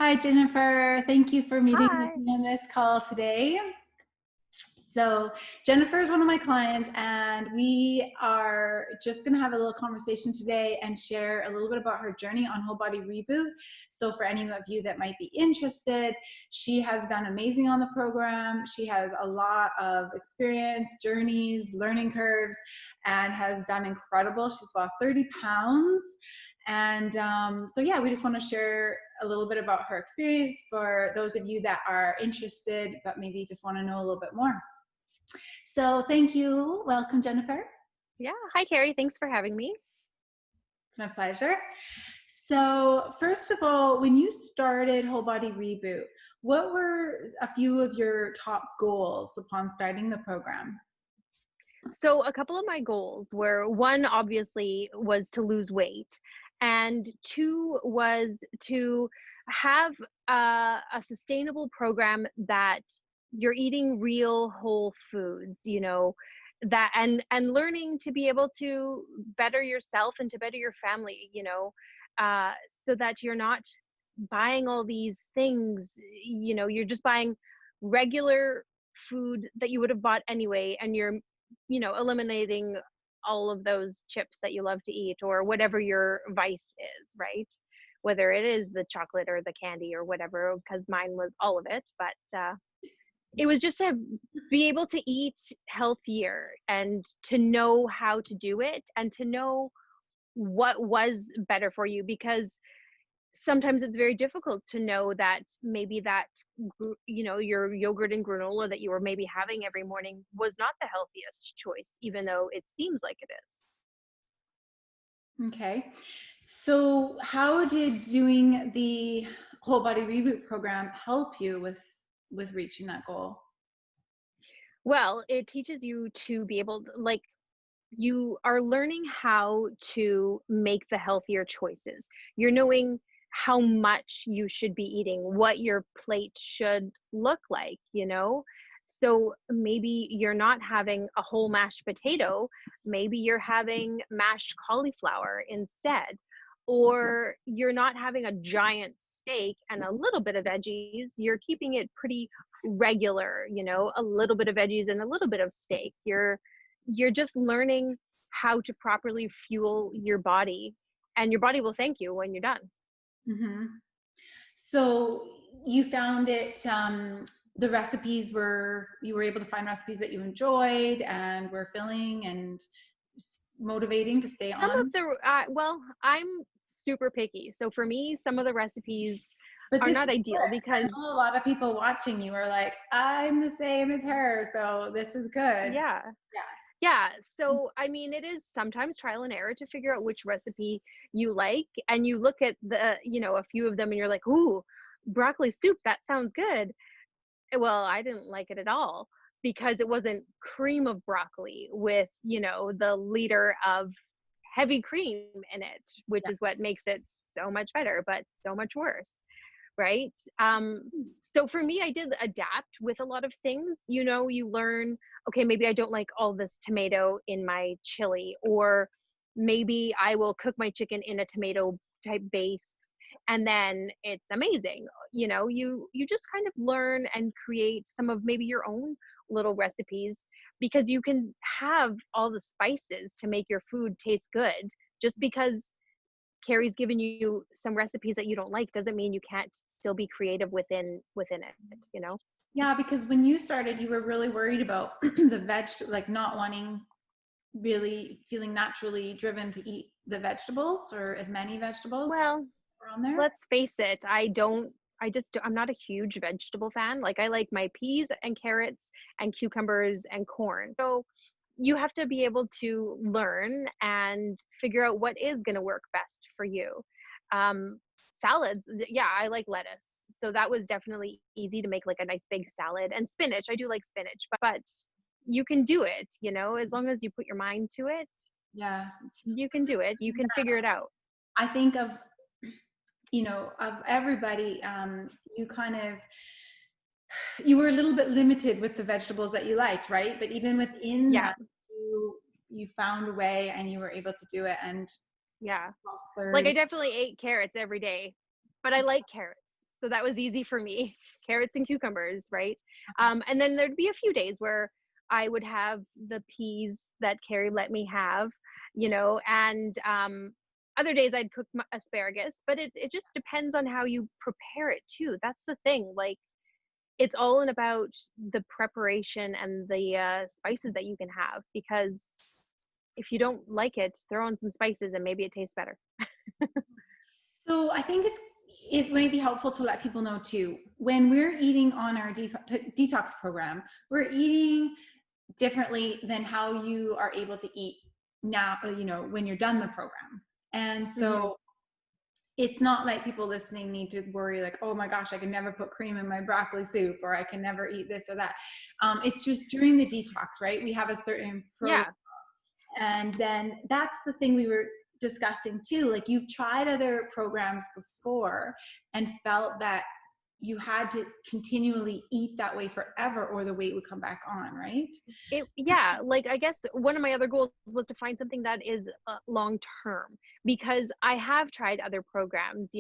Hi, Jennifer. Thank you for meeting with Hi. me on this call today. So, Jennifer is one of my clients, and we are just going to have a little conversation today and share a little bit about her journey on Whole Body Reboot. So, for any of you that might be interested, she has done amazing on the program. She has a lot of experience, journeys, learning curves, and has done incredible. She's lost 30 pounds. And so, yeah, we just want to share a little bit about her experience for those of you that are interested, but maybe just want to know a little bit more. So thank you. Welcome, Jennifer. Yeah. Hi, Carrie. Thanks for having me. It's my pleasure. So first of all, when you started Whole Body Reboot, what were a few of your top goals upon starting the program? So, a couple of my goals were one, obviously, was to lose weight, and two was to have a sustainable program that you're eating real whole foods, that and learning to be able to better yourself and to better your family, so that you're not buying all these things, you're just buying regular food that you would have bought anyway, and you're eliminating all of those chips that you love to eat or whatever your vice is, right? Whether it is the chocolate or the candy or whatever, because mine was all of it. But it was just to be able to eat healthier and to know how to do it and to know what was better for you, because sometimes it's very difficult to know that maybe that your yogurt and granola that you were maybe having every morning was not the healthiest choice, even though it seems like it is. Okay. So how did doing the Whole Body Reboot program help you with reaching that goal? Well, it teaches you to be able to, like, you are learning how to make the healthier choices. You're knowing how much you should be eating, what your plate should look like, So maybe you're not having a whole mashed potato, maybe you're having mashed cauliflower instead. Or you're not having a giant steak and a little bit of veggies, you're keeping it pretty regular, a little bit of veggies and a little bit of steak. You're just learning how to properly fuel your body, and your body will thank you when you're done. Mm-hmm. So you found it, the recipes you were able to find recipes that you enjoyed and were filling and motivating to stay Some of on. the well, I'm super picky, so for me some of the recipes But are this is not ideal good. I because know a lot of people watching you are like, I'm the same as her, so this is good. yeah. Yeah, so I mean, it is sometimes trial and error to figure out which recipe you like, and you look at a few of them and you're like, "Ooh, broccoli soup, that sounds good." Well, I didn't like it at all because it wasn't cream of broccoli with, the liter of heavy cream in it, which Yeah. is what makes it so much better, but so much worse, right? So for me, I did adapt with a lot of things. You learn, okay, maybe I don't like all this tomato in my chili, or maybe I will cook my chicken in a tomato type base and then it's amazing. You just kind of learn and create some of maybe your own little recipes, because you can have all the spices to make your food taste good. Just because Carrie's given you some recipes that you don't like doesn't mean you can't still be creative within it. Yeah, because when you started, you were really worried about the like not wanting, really feeling naturally driven to eat the vegetables or as many vegetables Well, were on there. let's face it, I'm not a huge vegetable fan. Like, I like my peas and carrots and cucumbers and corn. So you have to be able to learn and figure out what is going to work best for you. Um, Salads, yeah, I like lettuce. So that was definitely easy to make, like a nice big salad. And spinach, I do like spinach, but you can do it, as long as you put your mind to it, Yeah. you can do it. You can figure it out. I think of everybody, you kind of, you were a little bit limited with the vegetables that you liked, right? But even within Yeah. that, you found a way and you were able to do it and Yeah. lost Like, 30. I definitely ate carrots every day, but I like carrots. So that was easy for me. Carrots and cucumbers, right? And then there'd be a few days where I would have the peas that Carrie let me have, and other days I'd cook my asparagus, but it just depends on how you prepare it too. That's the thing. Like, it's all in about the preparation and the spices that you can have, because if you don't like it, throw in some spices and maybe it tastes better. So I think it may be helpful to let people know too, when we're eating on our detox program, we're eating differently than how you are able to eat now, when you're done the program. And Hmm. so it's not like people listening need to worry like, oh my gosh, I can never put cream in my broccoli soup, or I can never eat this or that. It's just during the detox, right? We have a certain Yeah. and then that's the thing we were discussing too. Like, you've tried other programs before and felt that you had to continually eat that way forever or the weight would come back on, right? Yeah, like, I guess one of my other goals was to find something that is long term, because I have tried other programs.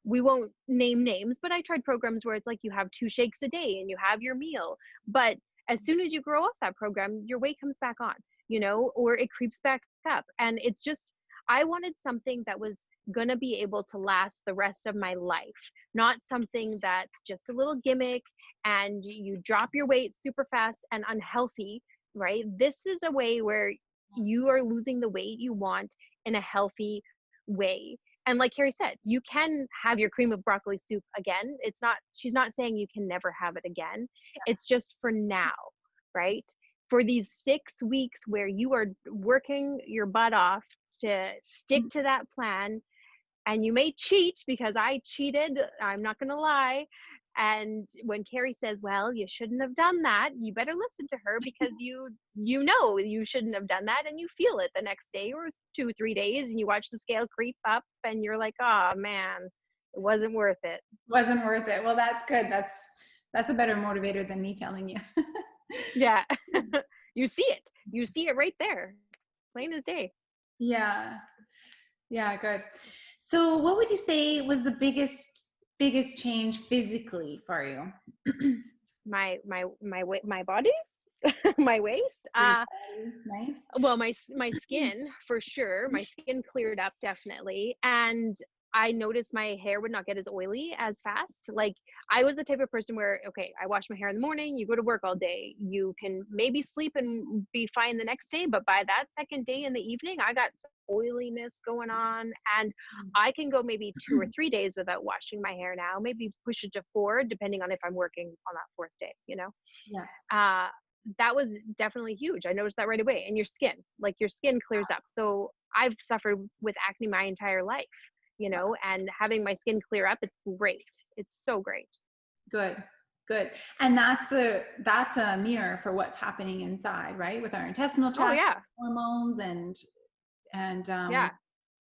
We won't name names, but I tried programs where it's like you have 2 shakes a day and you have your meal, but as soon as you grow off that program, your weight comes back on, or it creeps back up, and it's just, I wanted something that was going to be able to last the rest of my life, not something that just a little gimmick and you drop your weight super fast and unhealthy, right? This is a way where you are losing the weight you want in a healthy way. And like Carrie said, you can have your cream of broccoli soup again. She's not saying you can never have it again. It's just for now, right? For these 6 weeks where you are working your butt off to stick to that plan, and you may cheat, because I cheated, I'm not going to lie. And when Carrie says, well, you shouldn't have done that, you better listen to her, because you shouldn't have done that, and you feel it the next day or 2 3 days, and you watch the scale creep up and you're like, oh man, it wasn't worth it. Wasn't worth it. Well, that's good. That's a better motivator than me telling you. Yeah. You see it right there, plain as day. Yeah. Yeah, good. So what would you say was the biggest change physically for you? My body. My waist. For your body? Nice. Well, my skin, for sure. My skin cleared up, definitely. And I noticed my hair would not get as oily as fast. Like, I was the type of person where, okay, I wash my hair in the morning, you go to work all day, you can maybe sleep and be fine the next day, but by that second day in the evening, I got some oiliness going on, and I can go maybe 2 or 3 days without washing my hair now, maybe push it to 4, depending on if I'm working on that fourth day. Yeah. uh that was definitely huge. I noticed that right away. And your skin clears up. So I've suffered with acne my entire life, and having my skin clear up, it's great. It's so great. Good. Good. And that's a mirror for what's happening inside, right? With our intestinal Oh tract, yeah. hormones, and Yeah.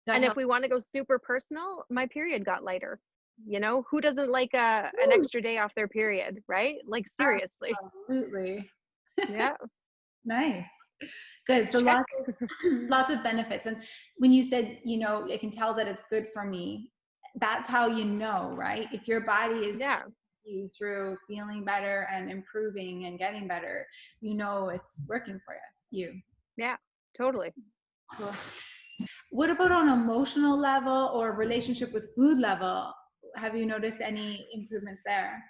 that And if helps. we want to go super personal, my period got lighter. Who doesn't like an Woo! extra day off their period, right? Like, seriously. Absolutely. Yeah. Nice. Good. So Check. lots of benefits. And when you said, I can tell that it's good for me, that's how you know, right? If your body is Yeah. you through feeling better and improving and getting better, it's working for you. Yeah. Totally. Cool. What about on emotional level or relationship with food level? Have you noticed any improvements there?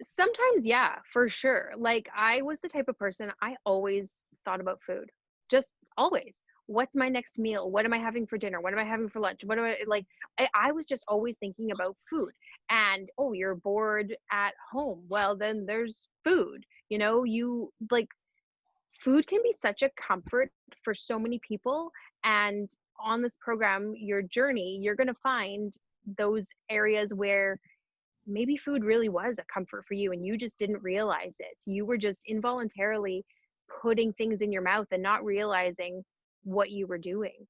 Sometimes, yeah, for sure. Like, I was the type of person, I always thought about food. Just always. What's my next meal? What am I having for dinner? What am I having for lunch? What do I like? I was just always thinking about food. And oh, you're bored at home. Well, then there's food. You like, food can be such a comfort for so many people. And on this program, your journey, you're going to find those areas where maybe food really was a comfort for you and you just didn't realize it. You were just involuntarily putting things in your mouth and not realizing what you were doing,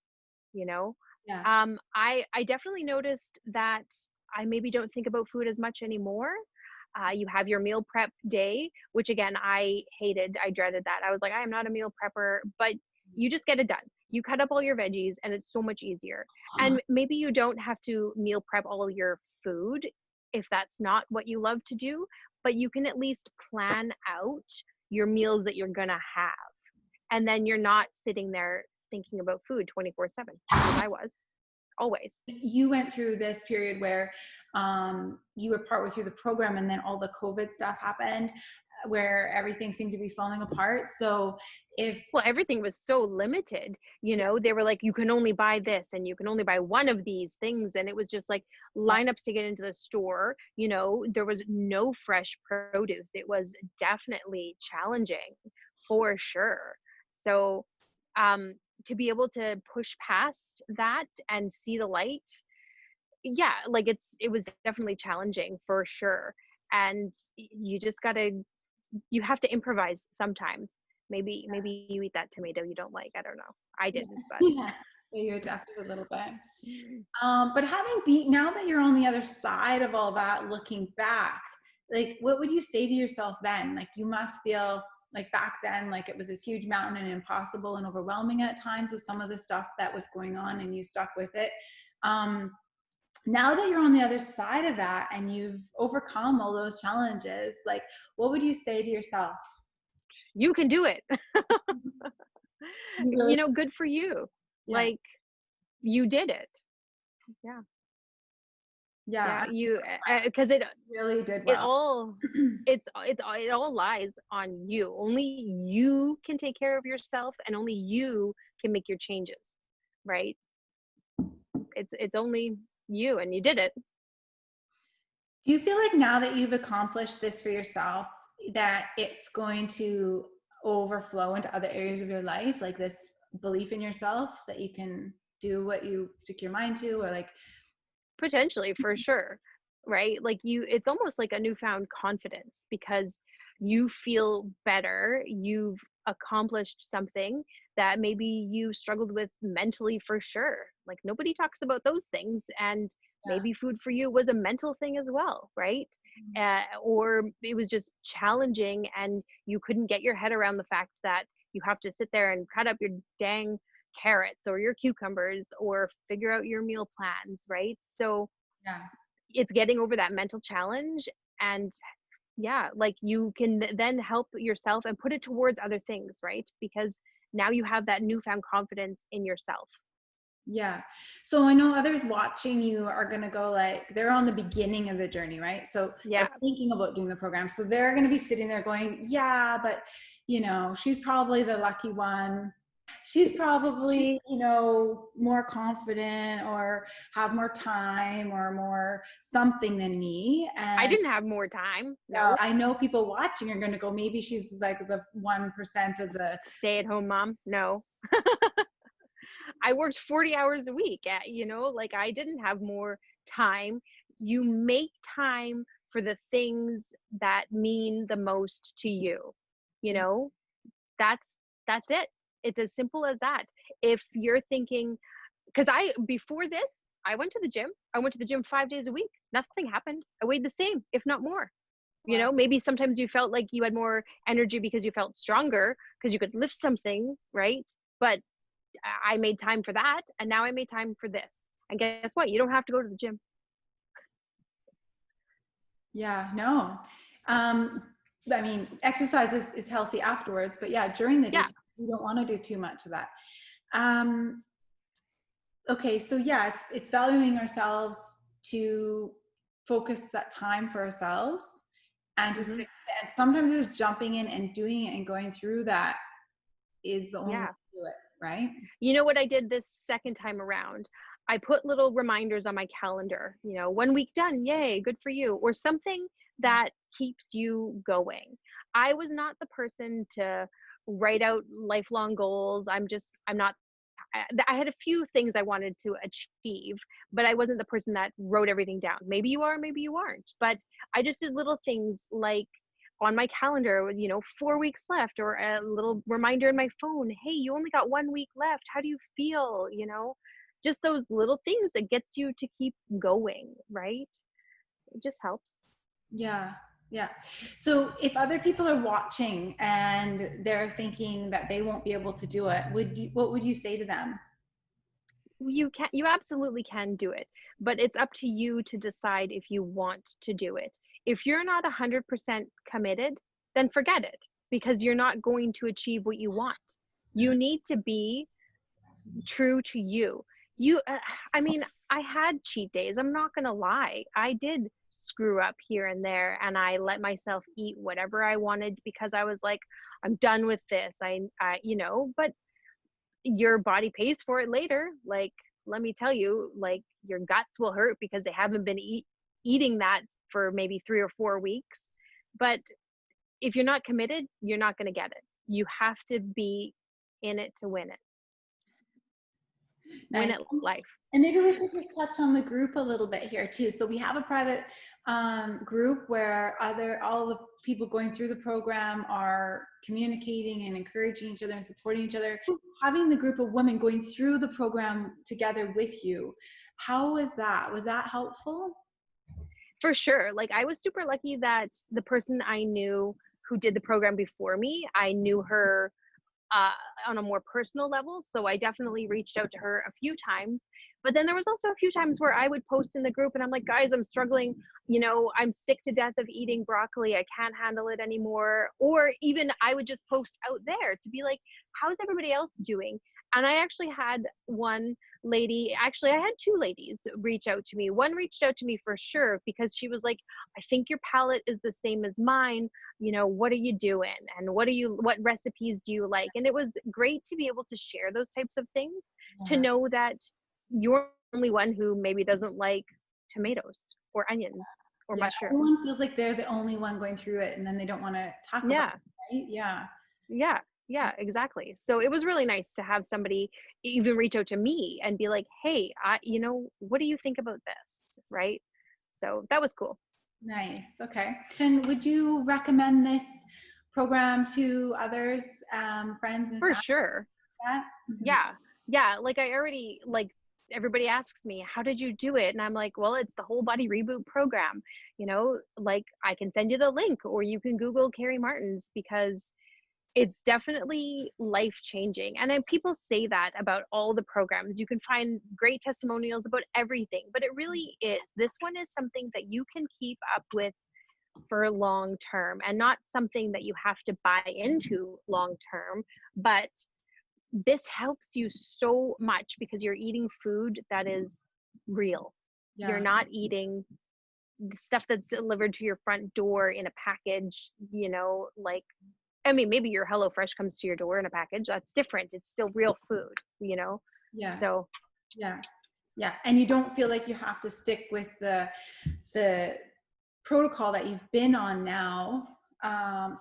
you know? Yeah. I definitely noticed that I maybe don't think about food as much anymore. You have your meal prep day, which again, I hated. I dreaded that. I was like, I am not a meal prepper, but you just get it done. You cut up all your veggies and it's so much easier. And maybe you don't have to meal prep all your food. if that's not what you love to do, but you can at least plan out your meals that you're gonna have. And then you're not sitting there thinking about food 24/7, because I was always. You went through this period where you were partway through the program and then all the COVID stuff happened where everything seemed to be falling apart. So if, Well, everything was so limited, yeah, they were like, you can only buy this and you can only buy one of these things. And it was just like lineups to get into the store. There was no fresh produce. It was definitely challenging for sure. So, um, to be able to push past that and see the light, yeah, like it was definitely challenging for sure. And you just gotta you have to improvise sometimes. Maybe you eat that tomato you don't like. I don't know. I yeah, didn't, but yeah, you adapted a little bit. But having been, now that you're on the other side of all that, looking back, like, what would you say to yourself then? Like, you must feel like back then, like it was this huge mountain and impossible and overwhelming at times with some of the stuff that was going on and you stuck with it. Um, Now that you're on the other side of that and you've overcome all those challenges, like, what would you say to yourself? you can do it. You really, Good for you. yeah, Like, you did it. Yeah. yeah, Yeah, you I because really did it well. all it all lies on you. Only you can take care of yourself and only you can make your changes, right? It's only you, and you did it. Do you feel like now that you've accomplished this for yourself, that it's going to overflow into other areas of your life, like this belief in yourself that you can do what you stick your mind to, or like, Potentially, for sure, right? Like, it's almost like a newfound confidence because you feel better. You've accomplished something that maybe you struggled with mentally, for sure. Like, nobody talks about those things. And yeah, maybe food for you was a mental thing as well, right? Or it was just challenging and you couldn't get your head around the fact that you have to sit there and cut up your dang carrots or your cucumbers or figure out your meal plans, right? So yeah. it's getting over that mental challenge. And yeah, like you can then help yourself and put it towards other things, right? Because now you have that newfound confidence in yourself. Yeah. So I know others watching you are going to go like, they're on the beginning of the journey, right? So they're Yeah. thinking about doing the program. So they're going to be sitting there going, yeah, but she's probably the lucky one. She's She probably, more confident or have more time or more something than me. I And didn't have more time. No. I know people watching are going to go, maybe she's like the 1% of the, Stay at home mom. No. I worked 40 hours a week like I didn't have more time. You make time for the things that mean the most to you. You know, that's that's it. It's as simple as that. If you're thinking, because before this, I went to the gym. I went to the gym 5 days a week. Nothing happened. I weighed the same, if not more. wow. Maybe sometimes you felt like you had more energy because you felt stronger because you could lift something, right? But I made time for that, and now I made time for this. And guess what? You don't have to go to the gym. Yeah, no. Um, I mean, exercise is healthy afterwards, but yeah, during the day, Yeah. we don't want to do too much of that. Um, okay, so yeah, it's valuing ourselves to focus that time for ourselves and to Hmm. stick. And sometimes just jumping in and doing it and going through that is the only way Yeah. to do it, right? You know what I did this second time around? I put little reminders on my calendar, 1 week done, yay, good for you, or something Yeah, that keeps you going. I was not the person to write out lifelong goals. I'm not. I had a few things I wanted to achieve, but I wasn't the person that wrote everything down. Maybe you are, maybe you aren't. But I just did little things like on my calendar, 4 weeks left, or a little reminder in my phone. Hey, you only got 1 week left. How do you feel? Just those little things that gets you to keep going, right? It just helps. yeah, yeah. So if other people are watching and they're thinking that they won't be able to do it, what would you say to them? you absolutely can do it, but it's up to you to decide if you want to do it. If you're not 100% committed, then forget it, because you're not going to achieve what you want. You need to be true to you. I mean, I had cheat days. I'm not going to lie. I did screw up here and there, and I let myself eat whatever I wanted because I was like, I'm done with this. But your body pays for it later. Like, let me tell you, like, your guts will hurt because they haven't been eating that for maybe 3 or 4 weeks. But if you're not committed, you're not going to get it. You have to be in it to win it. Win Nice. it life. And maybe we should just touch on the group a little bit here too. So we have a private group where all the people going through the program are communicating and encouraging each other and supporting each other. Having the group of women going through the program together with you, how was that? Was that helpful? For sure. Like, I was super lucky that the person I knew who did the program before me, I knew her on a more personal level. So I definitely reached out to her a few times. But then there was also a few times where I would post in the group and I'm like, guys, I'm struggling. I'm sick to death of eating broccoli. I can't handle it anymore. Or even I would just post out there to be like, how's everybody else doing? And I actually had I had two ladies reach out to me. One reached out to me for sure because she was like, I think your palate is the same as mine. What are you doing? And what recipes do you like? And it was great to be able to share those types of things, to know that you're the only one who maybe doesn't like tomatoes or onions or mushrooms. Everyone feels like they're the only one going through it and then they don't want to talk about it, right? Yeah, exactly. So it was really nice to have somebody even reach out to me and be like, hey, what do you think about this? Right. So that was cool. Nice. Okay. And would you recommend this program to others, friends and For family? sure. Mm-hmm. Yeah. Like everybody asks me, how did you do it? And I'm like, well, it's the Whole Body Reboot program. Like, I can send you the link, or you can Google Carrie Martins, because it's definitely life-changing. And then people say that about all the programs. You can find great testimonials about everything, but it really is. This one is something that you can keep up with for long term, and not something that you have to buy into long term. But this helps you so much because you're eating food that is real. You're not eating the stuff that's delivered to your front door in a package, like, I mean, maybe your HelloFresh comes to your door in a package. That's different. It's still real food, Yeah. So. Yeah. And you don't feel like you have to stick with the protocol that you've been on now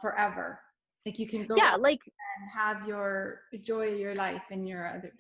forever. Like you can go like, and have your joy of your life and your other.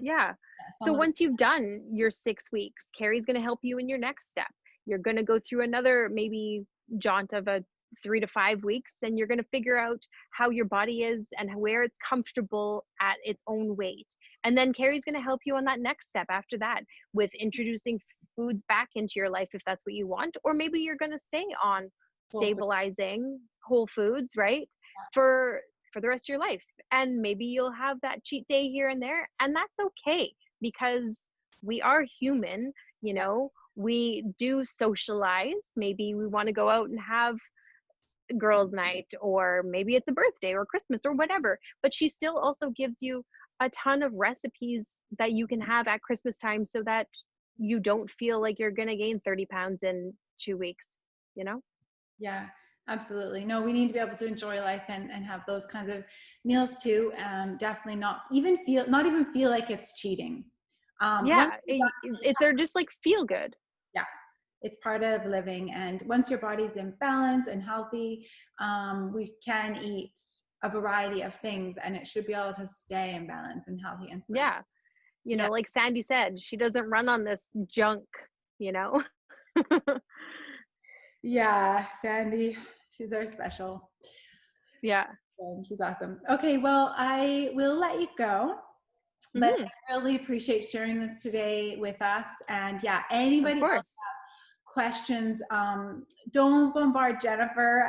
So once you've done your 6 weeks, Carrie's going to help you in your next step. You're going to go through another maybe jaunt of a 3 to 5 weeks, and you're going to figure out how your body is and where it's comfortable at its own weight. And then Carrie's going to help you on that next step after that, with introducing foods back into your life if that's what you want. Or maybe you're going to stay on stabilizing whole foods, right? For the rest of your life. And maybe you'll have that cheat day here and there, and that's okay, because we are human. We do socialize. Maybe we want to go out and have girls' night, or maybe it's a birthday or Christmas or whatever, but she still also gives you a ton of recipes that you can have at Christmas time, so that you don't feel like you're going to gain 30 pounds in 2 weeks. Yeah, absolutely. No, we need to be able to enjoy life and have those kinds of meals too. Definitely not even feel like it's cheating. They're just like feel good. Yeah, it's part of living. And once your body's in balance and healthy, we can eat a variety of things, and it should be able to stay in balance and healthy. And Like Sandy said, she doesn't run on this junk. Yeah, Sandy, she's our special. Yeah. And she's awesome. Okay, well, I will let you go, but I really appreciate sharing this today with us. And yeah, anybody else have questions, don't bombard Jennifer.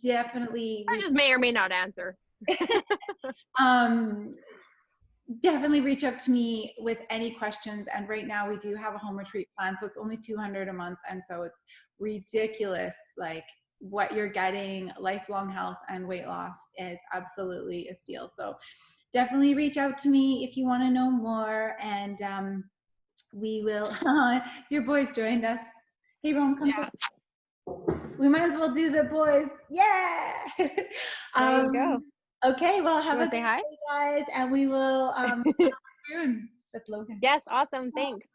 Definitely. I just may or may not answer. definitely reach out to me with any questions. And right now we do have a home retreat plan. So it's only $200 a month. And so it's ridiculous. Like what you're getting, lifelong health and weight loss is absolutely a steal. So definitely reach out to me if you want to know more. And we will, your boys joined us. Hey, Rome, come say. Yeah, We might as well do the boys. Yeah. there you go. Okay, well, You have a want good to say hi? day, guys, and we will talk soon with Logan. Yes, awesome. Thanks.